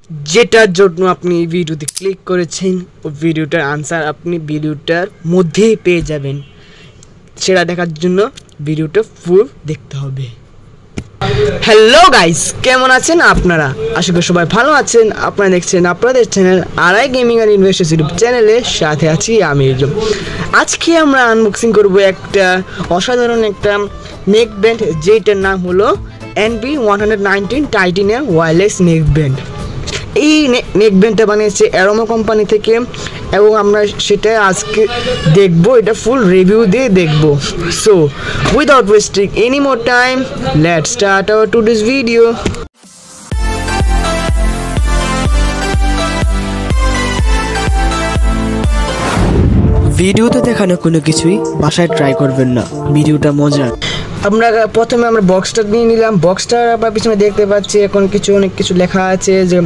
যেটার জন্য আপনি এই ভিডিওতে ক্লিক করেছেন ও ভিডিওটার আনসার আপনি ভিডিওটার মধ্যেই পেয়ে যাবেন। সেটা দেখার জন্য ভিডিওটা ফুল দেখতে হবে। হ্যালো গাইস, কেমন আছেন আপনারা? আশা করি সবাই ভালো আছেন। আপনারা দেখছেন আপনাদের channel RI gaming and investors YouTube চ্যানেলে, সাথে আছি আমি। আজকে আমরা আনবক্সিং করব একটা অসাধারণ একটা নেক ব্যান্ড, যেটার নাম হলো NB119 titanium wireless neck band. এই নেক ব্যান্ডটা বানিয়েছে অ্যারোমা কোম্পানি থেকে এবং আমরা সেটা আজকে দেখবো, এটা ফুল রিভিউ দিয়ে দেখবো। So without wasting any more time, let's start our today's video. ভিডিওতে দেখানো কোনো কিছুই বাসায় ট্রাই করবেন না, ভিডিওটা মজার। প্রথমে আমরা বক্সটা নিয়ে নিলাম। বক্সটার আবার পিছনে দেখতে পাচ্ছি এখন অনেক কিছু লেখা আছে যে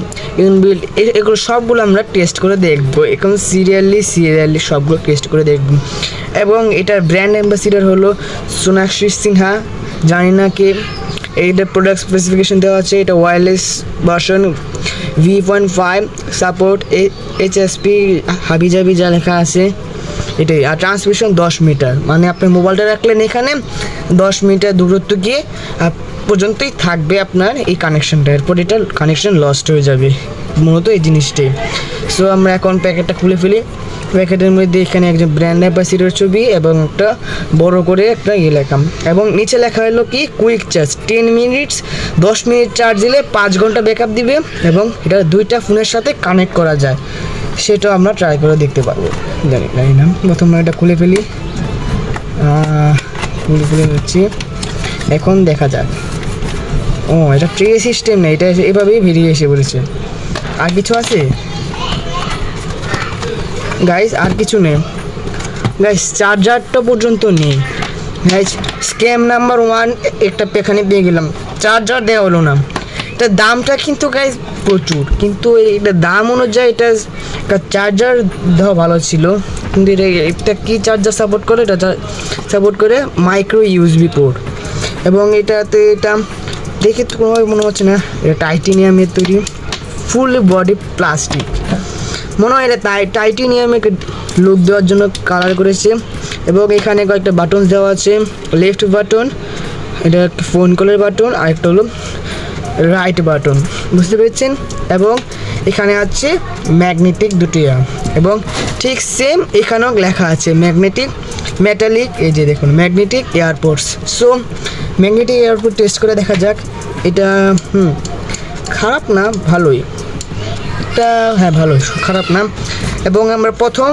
ইনবিল্ট, এগুলো সবগুলো আমরা টেস্ট করে দেখবো। এখন সিরিয়ালি সবগুলো টেস্ট করে দেখব। এবং এটার ব্র্যান্ড অ্যাম্বাসিডার হলো সোনাক্ষী সিনহা, জানি না কে। এইটার প্রোডাক্ট স্পেসিফিকেশন দেওয়া আছে, এটা wireless version V.5 support HSP হাবিজাবি যা লেখা আছে এটাই। আর ট্রান্সমিশন 10 মিটার, মানে আপনি মোবাইলটা রাখলেন এখানে 10 মিটার দূরত্ব গিয়ে পর্যন্তই থাকবে আপনার এই কানেকশনটা, এরপর এটা কানেকশন লস্ট হয়ে যাবে, মূলত এই জিনিসটাই। সো আমরা এখন প্যাকেটটা খুলে ফেলি। প্যাকেটের মধ্যে এখানে একজন ব্র্যান্ড অ্যাম্বাসিডার ছবি এবং একটা বড় করে একটা লেখা, এবং নিচে লেখা হলো কি quick charge 10 minutes, 10 minute charge দিলে 5 ঘন্টা ব্যাকআপ দিবে এবং এটা দুইটা ফোনের সাথে কানেক্ট করা যায়, সেটাও আমরা ট্রাই করে দেখতে পারবো। জানি না, প্রথমে এটা খুলে ফেলি। খুলে হচ্ছে, এখন দেখা যাক। ও, এটা ট্রে সিস্টেম না, এটা এভাবেই বেরিয়ে এসে পড়েছে। আর কিছু আছে গাইস? আর কিছু নেই গাইস, চার্জারটা পর্যন্ত নেই গাইস। স্ক্যাম নাম্বার 1 একটা এখানে পেয়ে গেলাম, চার্জার দেওয়া হলো না। এটার দামটা কিন্তু গাইস প্রচুর, কিন্তু এটা দাম অনুযায়ী এটা চার্জার দেওয়া ভালো ছিল, কিন্তু এটা কি চার্জার সাপোর্ট করে? এটা সাপোর্ট করে মাইক্রো ইউএসবি পোর্ট। এবং এটাতে এটা দেখে তো কোনোভাবে মনে হচ্ছে না এটা টাইটানিয়ামের তৈরি, ফুল বডি প্লাস্টিক। মনে হয় এটা টাইটানিয়ামকে লুক দেওয়ার জন্য কালার করেছে। এবং এখানে কয়েকটা বাটন দেওয়া আছে, লেফট বাটন, এটা একটা ফোন কলের বাটন, আর একটা হলো রাইট বাটন, বুঝতে পেরেছেন? এবং এখানে আছে ম্যাগনেটিক দুটি, এবং ঠিক সেম এখানেও লেখা আছে ম্যাগনেটিক মেটালিক, এই যে দেখুন magnetic airports. So magnetic airport test করে দেখা যাক। এটা খারাপ না, ভালোই। এটা হ্যাঁ ভালোই, খারাপ না। এবং আমরা প্রথম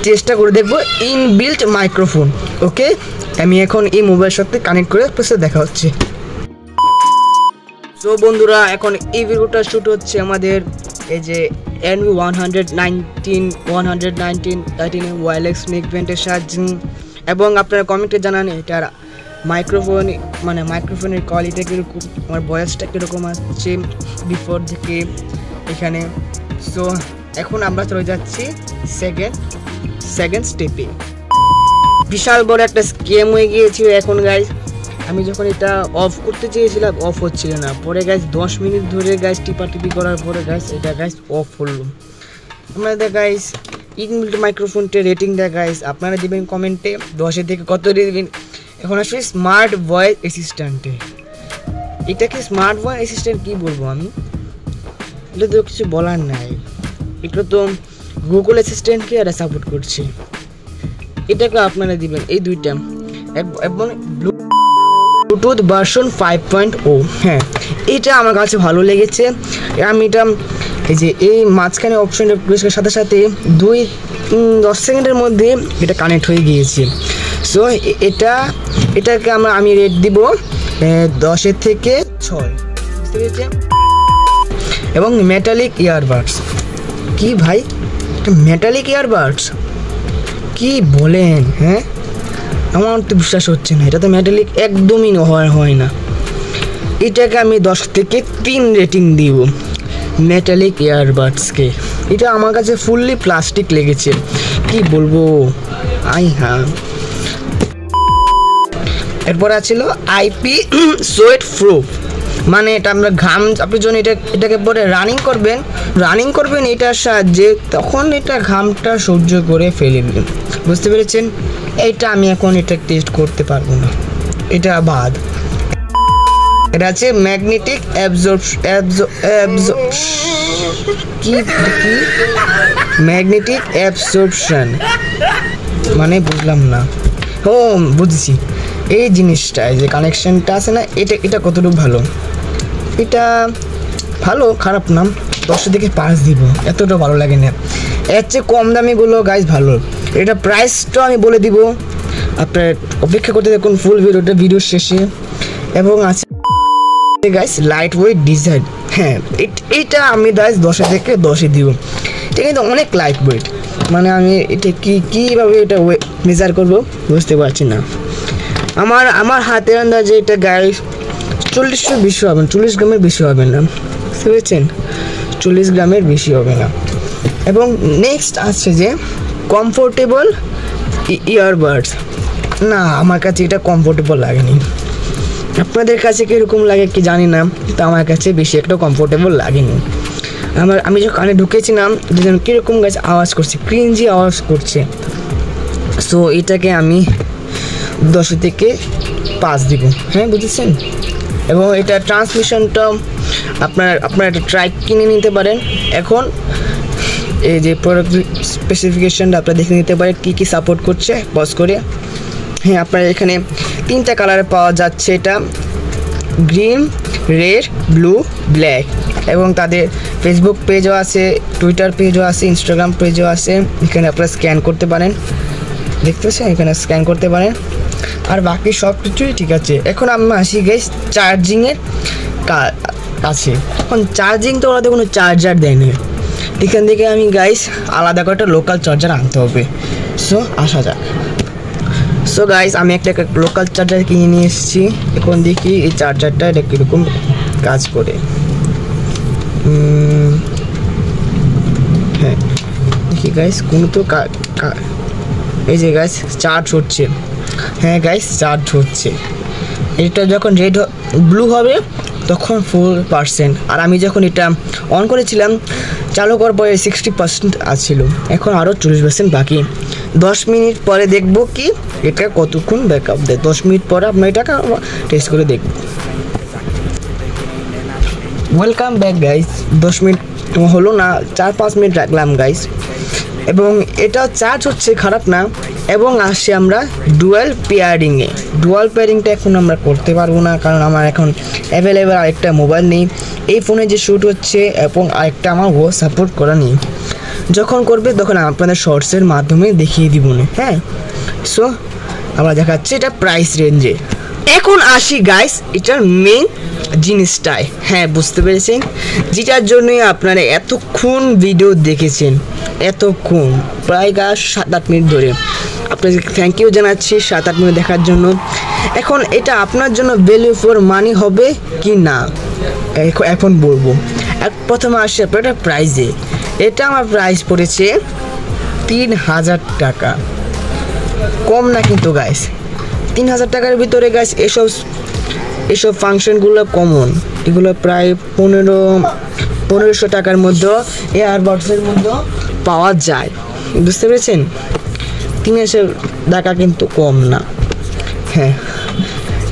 চেষ্টা করে দেখবো ইনবিল্ট মাইক্রোফোন। ওকে, আমি এখন এই মোবাইলের সাথে কানেক্ট করে দেখা হচ্ছে। সো বন্ধুরা, এখন এই ভিডিওটা শ্যুট হচ্ছে আমাদের এই যে NB119 টাইটানিয়াম ওয়্যারলেস নেক ব্যান্ডের সাহায্যে। এবং আপনারা কমেন্টে জানান এটার মাইক্রোফোন, মানে মাইক্রোফোনের কোয়ালিটি কীরকম, আমার ভয়েসটা কীরকম আসছে বিফোর থেকে এখানে। সো এখন আমরা চলে যাচ্ছি সেকেন্ড স্টেপে। বিশাল বড় একটা স্ক্যাম হয়ে গিয়েছিল এখন গাইজ। আমি যখন এটা অফ করতে চেয়েছিলাম অফ হচ্ছিল না, পরে গাইজ 10 মিনিট ধরে গাইজ টিপি করার পরে গাইজ এটা গাইজ অফ হলো। আপনাদের গাইজ ইনবিল্ট মাইক্রোফোনটার রেটিংটা গাইজ আপনারা দেবেন কমেন্টে, 10 থেকে কত দেবেন। এখন আসলে স্মার্ট ভয়েস অ্যাসিস্ট্যান্টে, এটাকে স্মার্ট ভয়েস অ্যাসিস্ট্যান্ট কী বলবো আমি, এটা তো কিছু বলার নাই। এটা তো গুগল অ্যাসিস্ট্যান্টকে এরা সাপোর্ট করছে, এটাকে আপনারা দিবেন এই দুইটা। এবং ব্লুটুথ ভার্সন 5.0, হ্যাঁ এটা আমার কাছে ভালো লেগেছে। আমি এটা এই যে এই মাঝখানে অপশনটা প্রেস করার সাথে সাথে 2-10 সেকেন্ডের মধ্যে এটা কানেক্ট হয়ে গিয়েছে। সো এটাকে আমি রেট দিব 10 থেকে 6, বুঝতে পেরেছেন? এবং মেটালিক ইয়ারবাডস, কি ভাই মেটালিক ইয়ারবাডস কি বলেন? হ্যাঁ, আমার তো বিশ্বাস হচ্ছে না, এটা তো মেটালিক একদমই হয় না। এটাকে আমি 10 থেকে 3 রেটিং দিব মেটালিক ইয়ারবাডসকে। এটা আমার কাছে ফুললি প্লাস্টিক লেগেছে, কি বলবো। হ্যাঁ, এরপর আছিল IP সোয়েট প্রুফ। মানে এটা আমরা ঘাম আপনি যখন এটাকে পরে রানিং করবেন এটার সাহায্যে, তখন এটা ঘামটা সহ্য করে ফেলে দিবেন, বুঝতে পেরেছেন? এইটা আমি এখন এটা টেস্ট করতে পারবো না, এটা বাদ। এটা আছে ম্যাগনেটিক ম্যাগনেটিক অ্যাবজর্পশন, মানে বুঝলাম না। ও বুঝছি, এই জিনিসটা যে কানেকশনটা আছে না, এটা কতটুকু ভালো? এটা ভালো, খারাপ না, 10 থেকে 5 দিব, এতটা ভালো লাগে না। এর চেয়ে কম দামিগুলো গাইস ভালো। এটা প্রাইসটা আমি বলে দিব, আপনার অপেক্ষা করতে দেখুন ফুল ভিডিও শেষে। এবং আছে গাইস লাইট ওয়েট ডিজাইন, হ্যাঁ এইটা আমি গাইস 10 থেকে 10 দিব। এটা কিন্তু অনেক লাইট ওয়েট, মানে আমি এটা কীভাবে এটা মেজার করবো বুঝতে পারছি না। আমার হাতের আন্দাজে এটা গাইস 40 বেশি হবে না, 40 গ্রামের বেশি হবে না, বুঝতে পেরেছেন? 40 গ্রামের বেশি হবে না। এবং নেক্সট আসছে যে কমফোর্টেবল ইয়ারবাডস, না আমার কাছে এটা কমফোর্টেবল লাগেনি। আপনাদের কাছে কীরকম লাগে কি জানি না, তো আমার কাছে বেশি একটা কমফোর্টেবল লাগেনি। আমি যখন কানে ঢুকেছিলাম যেন কীরকম গাছ আওয়াজ করছে, ক্রিঞ্জি আওয়াজ করছে। সো এটাকে আমি 10 থেকে 5 দিব, হ্যাঁ বুঝেছেন? এবং এটা ট্রান্সমিশনটা আপনার একটা ট্রাইক কিনে নিতে পারেন। এখন এই যে প্রোডাক্ট স্পেসিফিকেশনটা আপনারা দেখে নিতে পারেন কী সাপোর্ট করছে পজ করে। হ্যাঁ, আপনার এখানে 3টা কালারে পাওয়া যাচ্ছে, এটা গ্রিন, রেড, ব্লু, ব্ল্যাক। এবং তাদের ফেসবুক পেজও আছে, টুইটার পেজও আছে, ইনস্টাগ্রাম পেজও আছে। এখানে আপনারা স্ক্যান করতে পারেন, দেখতে পাচ্ছেন, এখানে স্ক্যান করতে পারেন। আর বাকি সব কিছুই ঠিক আছে। এখন আমি আসি গাইস চার্জিংয়ের আছে। এখন চার্জিং তো ওরা কোনো চার্জার দেয়নি, এখান থেকে আমি গাইস আলাদা করে একটা লোকাল চার্জার আনতে হবে। সো আসা যাক। সো গাইস আমি একটা লোকাল চার্জার কিনে নিয়ে এসেছি। এখন দেখি এই চার্জারটা এটা কীরকম কাজ করে। হ্যাঁ দেখি গাইস, কোনো তো এই যে গাইস চার্জ হচ্ছে। হ্যাঁ গাইস চার্জ হচ্ছে। এটা যখন ব্লু হবে তখন 4%, আর আমি যখন এটা অন করেছিলাম চালু করার পরে 60% আছিল, এখন আরও 40% বাকি। 10 মিনিট পরে দেখব কি এটা কতক্ষণ ব্যাকআপ দেয়। 10 মিনিট পরে আপনার এটাকে টেস্ট করে দেখব। Welcome back guys. 10 মিনিট হলো না, 4-5 মিনিট রাখলাম গাইস, এবং এটা চার্জ হচ্ছে, খারাপ না। এবং আসছি আমরা ডুয়াল পেয়ারিংয়ে। ডুয়াল পেয়ারিংটা এখন আমরা করতে পারবো না, কারণ আমার এখন অ্যাভেলেবেল আরেকটা মোবাইল নেই। এই ফোনে যে শ্যুট হচ্ছে এবং আরেকটা আমার ও সাপোর্ট করা নেই। যখন করবে তখন আপনাদের শর্টসের মাধ্যমে দেখিয়ে দিব না। হ্যাঁ, সো আমরা দেখাচ্ছি এটা প্রাইস রেঞ্জে। এখন আসি গাইস এটার মেইন জিনিসটাই। হ্যাঁ বুঝতে পেরেছেন, যেটার জন্যই আপনারা এতক্ষণ ভিডিও দেখেছেন, এতক্ষণ প্রায় 7-8 মিনিট ধরে। আপনাকে থ্যাংক ইউ জানাচ্ছি 7-8 মিনিট দেখার জন্য। এখন এটা আপনার জন্য ভ্যালু ফর মানি হবে কি না এখন বলবো। প্রথমে আসি আপনার প্রাইসে। এটা আমার প্রাইস পড়েছে 3000 টাকা, কম না কিন্তু গাইস। 3000 টাকার ভিতরে গাইস এসব ফাংশনগুলো কমন, এগুলো প্রায় 1500 টাকার মধ্যে এয়ারবাডসের মধ্যে পাওয়া যায়, বুঝতে পেরেছেন? 3000 টাকা কিন্তু কম না। হ্যাঁ,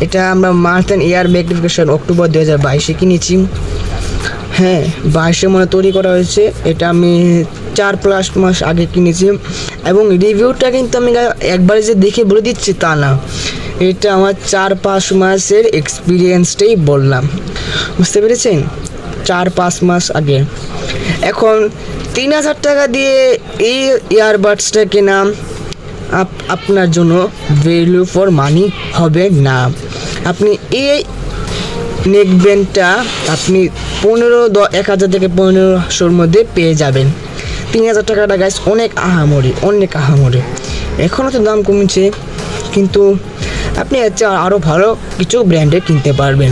এটা আমরা March and year magnification October 2022-এ কিনেছি। হ্যাঁ 22-এ মনে তৈরি করা হয়েছে। এটা আমি 4+ মাস আগে কিনেছি, এবং রিভিউটা কিন্তু আমি একবারে যে দেখে বলে দিচ্ছি তা না, এটা আমার 4-5 মাসের এক্সপিরিয়েন্সটাই বললাম, বুঝতে পেরেছেন? 4-5 মাস আগে। এখন 3000 টাকা দিয়ে এই ইয়ারবাডসটা কেনা আপনার জন্য ভ্যালু ফর মানি হবে না। আপনি এই নেকব্যান্ডটা আপনি 1000 থেকে 1500-র মধ্যে পেয়ে যাবেন। 3000 টাকাটা গাইস অনেক আহামরি। এখনও তো দাম কমেছে, কিন্তু আপনি আরও ভালো কিছু ব্র্যান্ডের কিনতে পারবেন।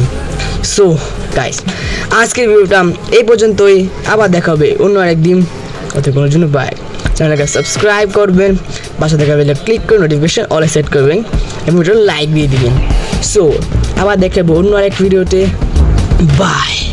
সো গাইস আজকের ভিডিওটা এই পর্যন্তই, আবার দেখা হবে অন্য আরেকদিন। কতক্ষণের জন্য বাই। চ্যানেলটাকে সাবস্ক্রাইব করবেন, পাশে দেখা বেলে ক্লিক করে নোটিফিকেশন অলে সেট করবেন এবং ভিডিওটা লাইক দিয়ে দিবেন। সো আবার দেখাবো অন্য আরেক ভিডিওতে। বাই।